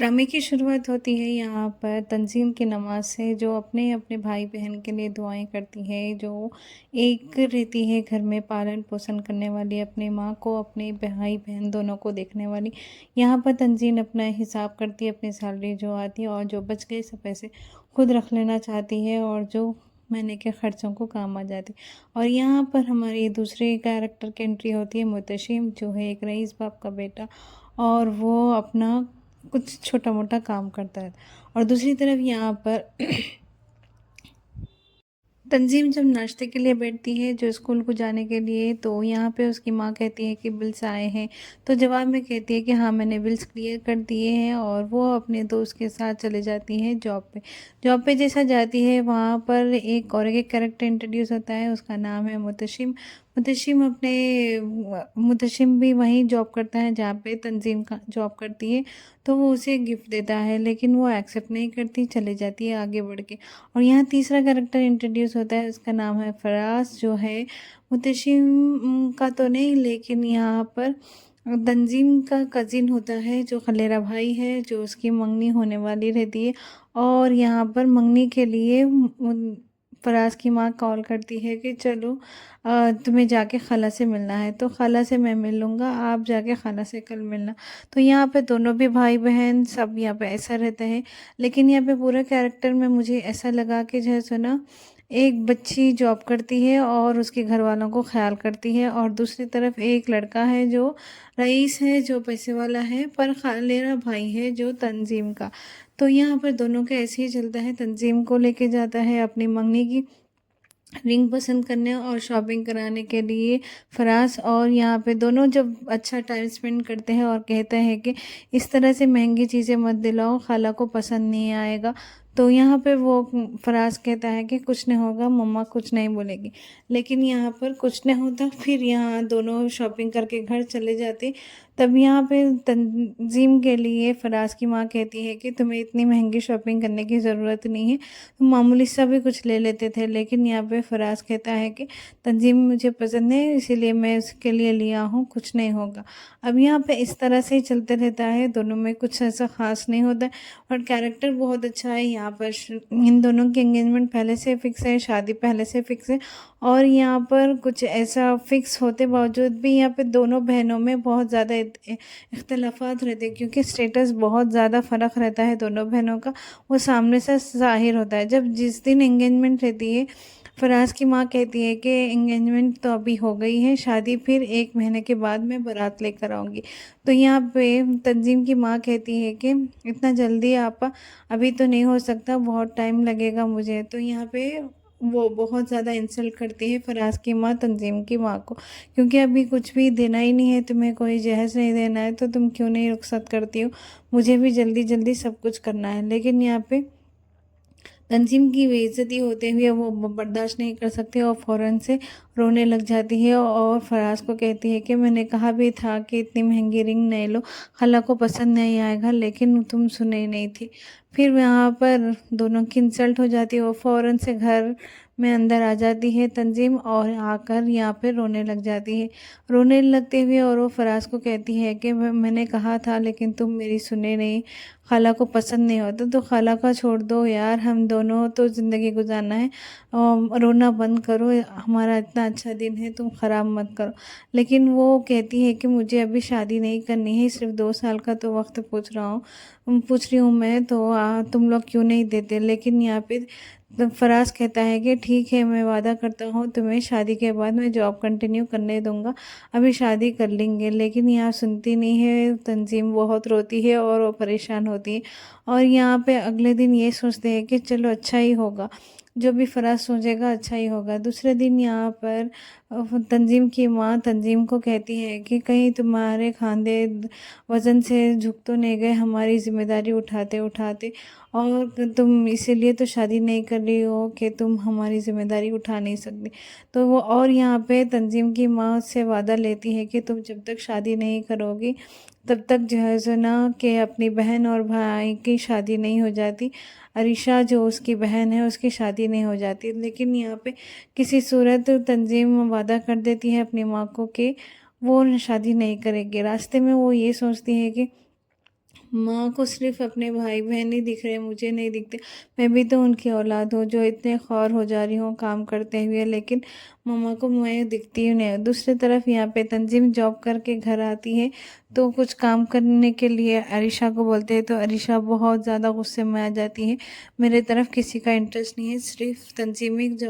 ड्रामे की शुरुआत होती है यहाँ पर तंज़ीम की नमाज़ से, जो अपने अपने भाई बहन के लिए दुआएं करती है, जो एक रहती है घर में पालन पोषण करने वाली, अपनी माँ को अपने भाई बहन दोनों को देखने वाली। यहाँ पर तंज़ीम अपना हिसाब करती है, अपनी सैलरी जो आती है और जो बच गए सब पैसे खुद रख लेना चाहती है, और जो महीने के खर्चों को काम आ जाती। और यहाँ पर हमारी दूसरे कैरेक्टर की एंट्री होती है, मुतशिम, जो है एक रईस बाप का बेटा, और वो अपना कुछ छोटा मोटा काम करता है। और दूसरी तरफ यहाँ पर तंजीम जब नाश्ते के लिए बैठती है, जो स्कूल को जाने के लिए, तो यहाँ पे उसकी माँ कहती है कि बिल्स आए हैं। तो जवाब में कहती है कि हाँ, मैंने बिल्स क्लियर कर दिए हैं, और वो अपने दोस्त के साथ चले जाती है जॉब पे। जॉब पे जैसा जाती है, वहाँ पर एक और एक कैरेक्टर इंट्रोड्यूस होता है, उसका नाम है मुतशिम। मुतशिम भी वहीं जॉब करता है जहाँ पे तंजीम का जॉब करती है। तो वो उसे गिफ्ट देता है, लेकिन वो एक्सेप्ट नहीं करती, चले जाती है आगे बढ़ के। और यहाँ तीसरा कैरेक्टर इंट्रोड्यूस होता है, उसका नाम है फराज, जो है मुतशिम का तो नहीं, लेकिन यहाँ पर तंजीम का कज़िन होता है, जो खलेरा भाई है, जो उसकी मंगनी होने वाली रहती है। और यहाँ पर मंगनी के लिए फराज की माँ कॉल करती है कि चलो, तुम्हें जाके खाला से मिलना है। तो खाला से मैं मिल लूँगा, आप जाके खाला से कल मिलना। तो यहाँ पे दोनों भी भाई बहन सब यहाँ पे ऐसा रहता है। लेकिन यहाँ पे पूरा कैरेक्टर में मुझे ऐसा लगा कि जैसे ना, एक बच्ची जॉब करती है और उसके घर वालों को ख्याल करती है, और दूसरी तरफ एक लड़का है जो रईस है, जो पैसे वाला है, पर खालेरा भाई है जो तंजीम का। तो यहाँ पर दोनों का ऐसे ही चलता है। तंजीम को लेके जाता है अपनी मंगनी की रिंग पसंद करने और शॉपिंग कराने के लिए फराज, और यहाँ पे दोनों जब अच्छा टाइम स्पेंड करते हैं और कहते हैं कि इस तरह से महंगी चीज़ें मत दिलाओ, खाला को पसंद नहीं आएगा। तो यहाँ पे वो फराज कहता है कि कुछ नहीं होगा, मम्मा कुछ नहीं बोलेगी। लेकिन यहाँ पर कुछ नहीं होता। फिर यहाँ दोनों शॉपिंग करके घर चले जाते। तब यहाँ पे तंजीम के लिए फराज की माँ कहती है कि तुम्हें इतनी महंगी शॉपिंग करने की ज़रूरत नहीं है, मामूली सा भी कुछ ले लेते थे। लेकिन यहाँ पे फराज कहता है कि तंजीम मुझे पसंद है, इसीलिए मैं उसके लिए लिया हूँ, कुछ नहीं होगा। अब यहाँ पे इस तरह से ही चलते रहता है, दोनों में कुछ ऐसा ख़ास नहीं होता है। और कैरेक्टर बहुत अच्छा है यहाँ पर। इन दोनों की एंगेजमेंट पहले से फिक्स है, शादी पहले से फिक्स है। और यहाँ पर कुछ ऐसा फिक्स होते बावजूद भी यहाँ पे दोनों बहनों में बहुत ज़्यादा इख्तलाफात रहते हैं, क्योंकि स्टेटस बहुत ज़्यादा फ़र्क रहता है दोनों बहनों का। वो सामने से ज़ाहिर होता है। जब जिस दिन एंगेजमेंट रहती है, फराज की माँ कहती है कि एंगेजमेंट तो अभी हो गई है, शादी फिर 1 महीने के बाद मैं बारात लेकर आऊँगी। तो यहाँ पे तंजीम की माँ कहती है कि इतना जल्दी आप, अभी तो नहीं हो सकता, बहुत टाइम लगेगा मुझे। तो यहाँ पे वो बहुत ज़्यादा इंसल्ट करती है फराज की माँ तंजीम की माँ को, क्योंकि अभी कुछ भी देना ही नहीं है तुम्हें, कोई जहेज़ नहीं देना है, तो तुम क्यों नहीं रुखसत करती हो, मुझे भी जल्दी जल्दी सब कुछ करना है। लेकिन यहाँ पे तंजीम की बेइज्जती होते हुए वो बर्दाश्त नहीं कर सकती, और फ़ौरन से रोने लग जाती है, और फराज को कहती है कि मैंने कहा भी था कि इतनी महंगी रिंग नहीं लो, खाला को पसंद नहीं आएगा, लेकिन तुम सुने नहीं थी। फिर यहाँ पर दोनों की इंसल्ट हो जाती है, वो फ़ौरन से घर में अंदर आ जाती है तंजीम, और आकर यहाँ पे रोने लग जाती है। रोने लगते हुए और वो फराज को कहती है कि मैंने कहा था, लेकिन तुम मेरी सुने नहीं, खाला को पसंद नहीं होता, तो खाला का छोड़ दो यार, हम दोनों तो ज़िंदगी गुजारना है, रोना बंद करो, हमारा इतना अच्छा दिन है, तुम ख़राब मत करो। लेकिन वो कहती है कि मुझे अभी शादी नहीं करनी है, सिर्फ 2 साल का तो वक्त पूछ रही हूँ मैं, तो तुम लोग क्यों नहीं देते। लेकिन यहाँ पे तो फराज कहता है कि ठीक है, मैं वादा करता हूँ तुम्हें, शादी के बाद मैं जॉब कंटिन्यू करने दूंगा, अभी शादी कर लेंगे। लेकिन यहाँ सुनती नहीं है तंजीम, बहुत रोती है और वो परेशान होती है। और यहाँ पे अगले दिन ये सोचते हैं कि चलो अच्छा ही होगा, जो भी फराज सोचेगा अच्छा ही होगा। दूसरे दिन यहाँ पर तंजीम की माँ तंजीम को कहती है कि कहीं तुम्हारे खांधे वज़न से झुक तो नहीं गए हमारी ज़िम्मेदारी उठाते उठाते, और तुम इसीलिए तो शादी नहीं कर रही हो कि तुम हमारी ज़िम्मेदारी उठा नहीं सकती। तो वो, और यहाँ पे तंजीम की माँ से वादा लेती है कि तुम जब तक शादी नहीं करोगी, तब तक जो है सो ना, कि अपनी बहन और भाई की शादी नहीं हो जाती, अरीशा जो उसकी बहन है उसकी शादी नहीं हो जाती। लेकिन यहाँ पे किसी सूरत तंजीम वादा कर देती है अपनी माँ को कि वो शादी नहीं करेगी। रास्ते में वो ये सोचती है कि ماں کو صرف اپنے بھائی بہن ہی دکھ رہے، مجھے نہیں دکھتے، میں بھی تو ان کی اولاد ہوں جو اتنے خوار ہو جا رہی ہوں کام کرتے ہوئے، لیکن ماما کو میں دکھتی ہی نہیں۔ دوسری طرف یہاں پہ تنظیم جاب کر کے گھر آتی ہے تو کچھ کام کرنے کے لیے عریشہ کو بولتے ہیں، تو عریشہ بہت زیادہ غصے میں آ جاتی ہے، میرے طرف کسی کا انٹرسٹ نہیں ہے، صرف تنظیمی جاب